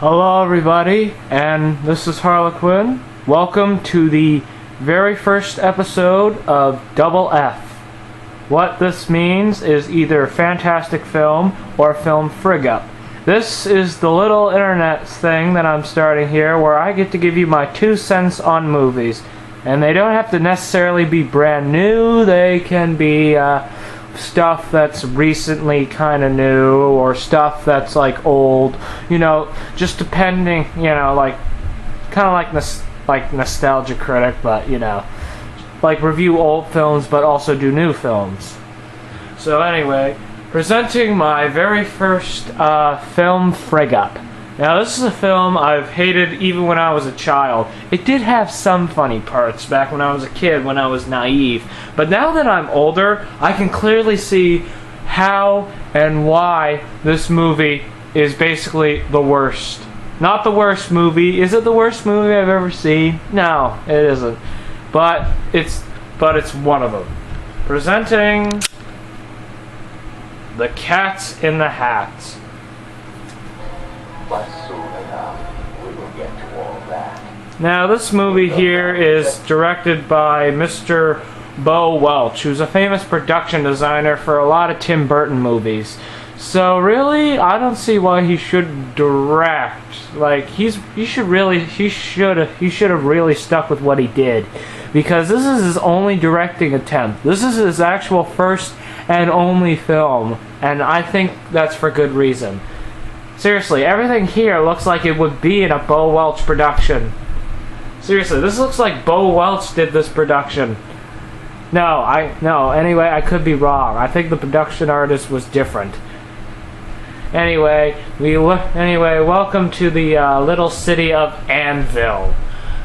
Hello everybody, and this is Harlequin. Welcome to the very first episode of Double F. What this means is either fantastic film or film Frig Up. This is the little internet thing that I'm starting here where I get to give you my 2 cents on movies. And they don't have to necessarily be brand new, they can be stuff that's recently kind of new or stuff that's like old, just depending, like kind of like nostalgia critic, but like review old films but also do new films. So anyway, presenting my very first film, Frig Up. Now this is a film I've hated even when I was a child. It did have some funny parts back when I was a kid, when I was naive. But now that I'm older, I can clearly see how and why this movie is basically the worst. Not the worst movie. Is it the worst movie I've ever seen? No, it isn't. But it's one of them. Presenting The Cat in the Hat. But soon enough, we will get to all that. Now, this movie here is directed by Mr. Bo Welch, who's a famous production designer for a lot of Tim Burton movies. So really, I don't see why he should direct. Like, he should have really stuck with what he did, because this is his only directing attempt. This is his actual first and only film, and I think that's for good reason. Seriously, everything here looks like it would be in a Bo Welch production. Seriously, this looks like Bo Welch did this production. Anyway, I could be wrong. I think the production artist was different. Anyway, welcome to the little city of Anvil,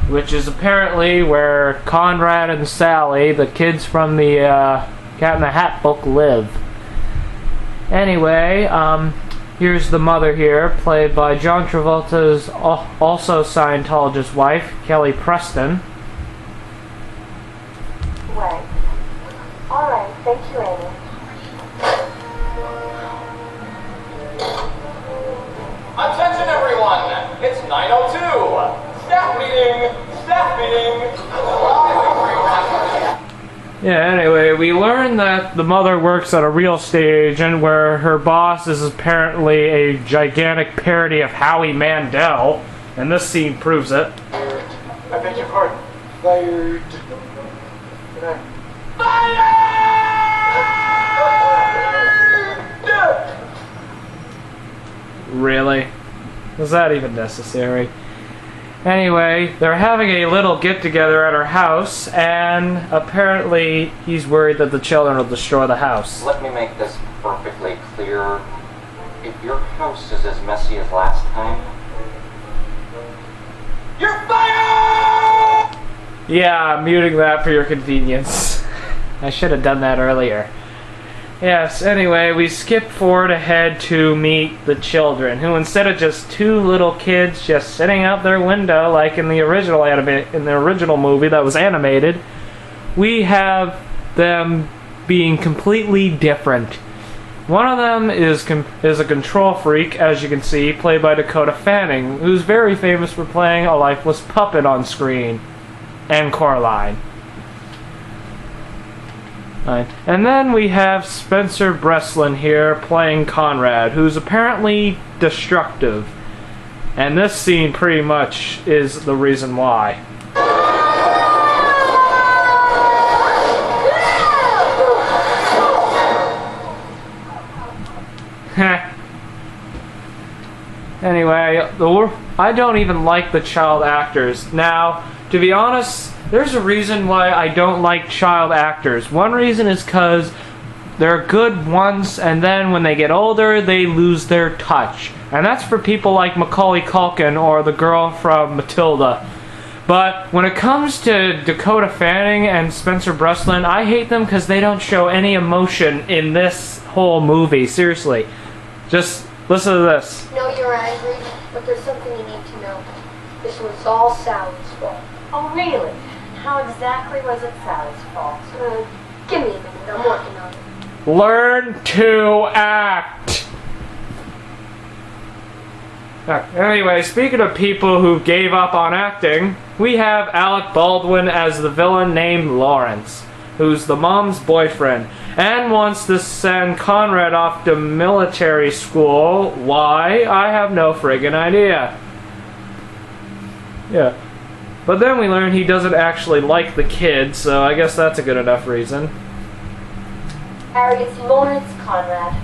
which is apparently where Conrad and Sally, the kids from the Cat in the Hat book, live. Anyway, here's the mother here, played by John Travolta's also Scientologist wife, Kelly Preston. Right. All right. Thank you, Amy. Attention, everyone! It's 9:02. Staff meeting. Staff meeting. Yeah, anyway, we learn that the mother works at a real estate agent where her boss is apparently a gigantic parody of Howie Mandel, and this scene proves it. I beg your pardon. Fired. Really? Was that even necessary? Anyway, they're having a little get-together at her house, and apparently he's worried that the children will destroy the house. Let me make this perfectly clear. If your house is as messy as last time, You're fired! Yeah, I'm muting that for your convenience. I should have done that earlier. Yes, anyway, we skip forward ahead to meet the children, who instead of just 2 little kids just sitting out their window like in the original movie that was animated, we have them being completely different. One of them is a control freak, as you can see, played by Dakota Fanning, who's very famous for playing a lifeless puppet on screen, and Coraline. Right. And then we have Spencer Breslin here playing Conrad, who's apparently destructive. And this scene pretty much is the reason why. Anyway, I don't even like the child actors. Now, to be honest, there's a reason why I don't like child actors. One reason is because they're good once, and then when they get older, they lose their touch. And that's for people like Macaulay Culkin or the girl from Matilda. But when it comes to Dakota Fanning and Spencer Breslin, I hate them because they don't show any emotion in this whole movie. Seriously. Just listen to this. No, you're angry, but there's something you need to know. This was all Sally's fault. Oh, really? How exactly was it Sally's fault? Give me a minute. I'm working on it. Learn to act. Anyway, speaking of people who gave up on acting, we have Alec Baldwin as the villain named Lawrence, who's the mom's boyfriend, and wants to send Conrad off to military school. Why? I have no friggin' idea. Yeah. But then we learn he doesn't actually like the kid, so I guess that's a good enough reason. Harry, it's Lawrence Conrad.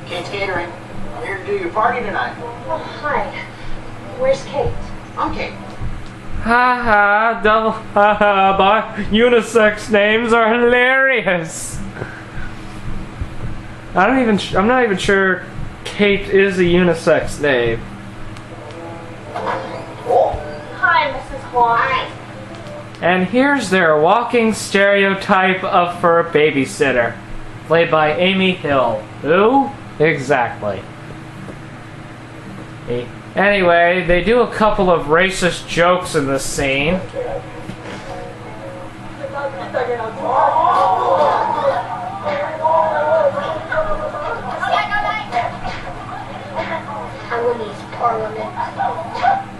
Kate's Catering. I'm here to do your party tonight. Oh, hi. Where's Kate? I'm Kate. Haha, double haha, but unisex names are hilarious. I'm not even sure Kate is a unisex name. Hi, Mrs. Huang. And here's their walking stereotype of for a babysitter, played by Amy Hill. Who? Exactly. Anyway, they do a couple of racist jokes in this scene. Taiwanese parliament.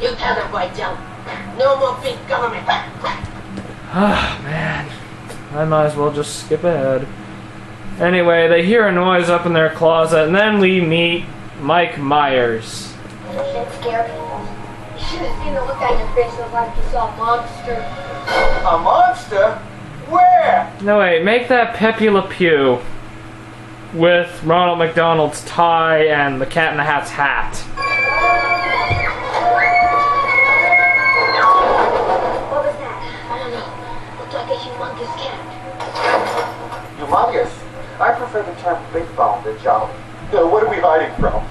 You tell them, White Joe. No more big government. Ah, man. I might as well just skip ahead. Anyway, they hear a noise up in their closet, and then we meet Mike Myers. That scared people. You should have seen the look on your face. It was like you saw a monster. A monster? Where? No, wait, make that Pepe Le Pew with Ronald McDonald's tie and the Cat in the Hat's hat. What was that? I don't know. Looked like a humongous cat. Humongous. I prefer the term big bone than jolly. What are we hiding from?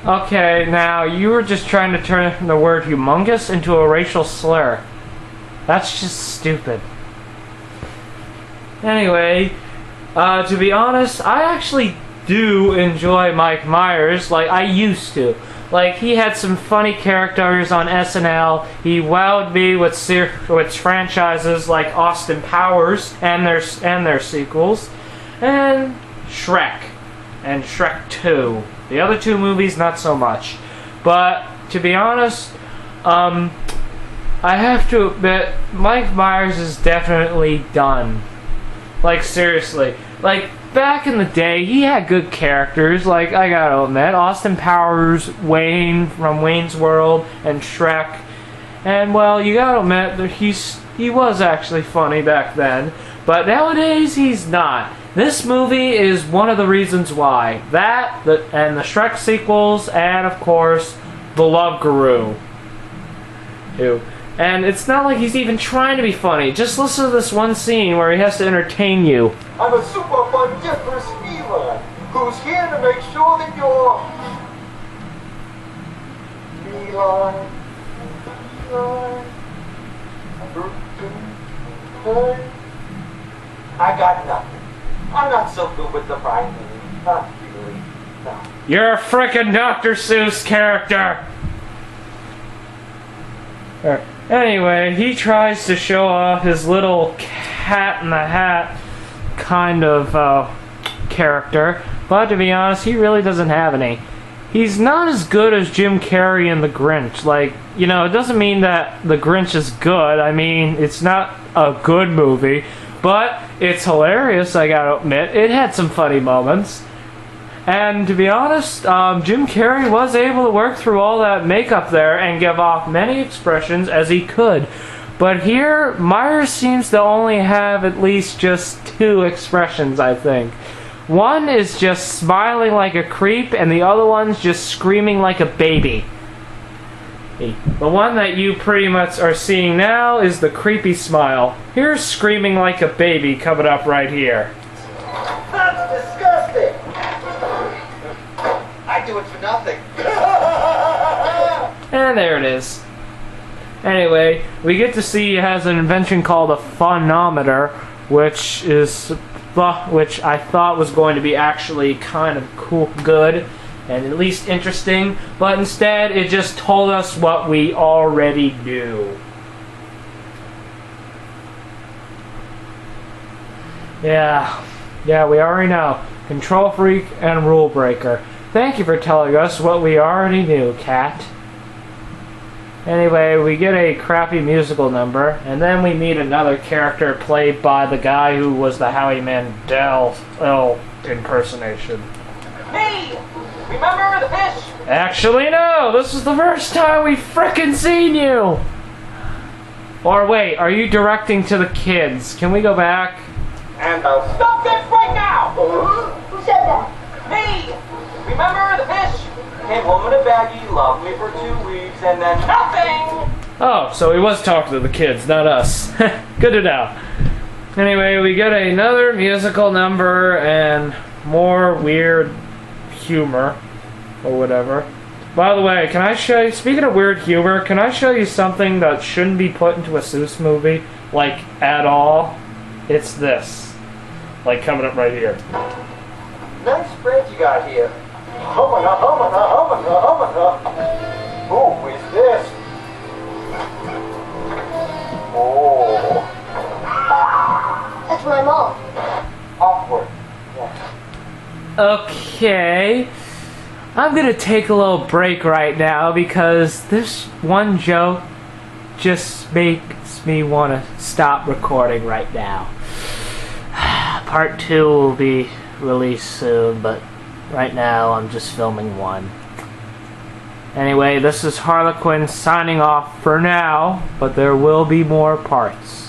Okay, now you were just trying to turn the word humongous into a racial slur. That's just stupid. Anyway, to be honest, I actually do enjoy Mike Myers, like I used to. Like, he had some funny characters on SNL. He wowed me with franchises like Austin Powers and their sequels, and Shrek, and Shrek 2. The other two movies, not so much. But to be honest, I have to admit, Mike Myers is definitely done. Like, seriously. Like, back in the day, he had good characters. Like, I gotta admit, Austin Powers, Wayne from Wayne's World, and Shrek. And, well, you gotta admit that he was actually funny back then. But nowadays, he's not. This movie is one of the reasons why. That, and the Shrek sequels, and, of course, The Love Guru. Ew. And it's not like he's even trying to be funny. Just listen to this one scene where he has to entertain you. I'm a super fundiferous feline who's here to make sure that you're... feline. I got nothing. I'm not so good with the rhyming. Not really. No. You're a frickin' Dr. Seuss character! Anyway, he tries to show off his little Cat in the Hat kind of character, but to be honest, he really doesn't have any. He's not as good as Jim Carrey in The Grinch. Like, you know, it doesn't mean that The Grinch is good. I mean, it's not a good movie, but it's hilarious, I gotta admit. It had some funny moments. And to be honest, Jim Carrey was able to work through all that makeup there and give off many expressions as he could. But here, Myers seems to only have at least just 2 expressions, I think. One is just smiling like a creep, and the other one's just screaming like a baby. The one that you pretty much are seeing now is the creepy smile. Here's screaming like a baby coming up right here. That's disgusting! I do it for nothing. And there it is. Anyway, we get to see he has an invention called a phonometer, which I thought was going to be actually kind of cool, good, and at least interesting, but instead it just told us what we already knew. Yeah, we already know. Control freak and rule breaker. Thank you for telling us what we already knew, Cat. Anyway, we get a crappy musical number, and then we meet another character played by the guy who was the Howie Mandel impersonation. Hey! Remember the fish? Actually, no! This is the first time we've frickin' seen you! Or wait, are you directing to the kids? Can we go back? And I'll stop this right now! Who said that? Me! Remember the fish? Came home in a baggie, loved me for 2 weeks, and then nothing! Oh, so he was talking to the kids, not us. Good to know. Anyway, we get another musical number and more weird humor or whatever. By the way, can I show you, speaking of weird humor, can I show you something that shouldn't be put into a Seuss movie? Like, at all? It's this. Like, coming up right here. Nice spread you got here. Oh my god, oh my god, oh my god, oh my god. Who is this? Oh. That's my mom. Awkward. Okay. I'm gonna take a little break right now because this one joke just makes me want to stop recording right now. Part 2 will be released soon, but right now I'm just filming one. Anyway, this is Harlequin signing off for now, but there will be more parts.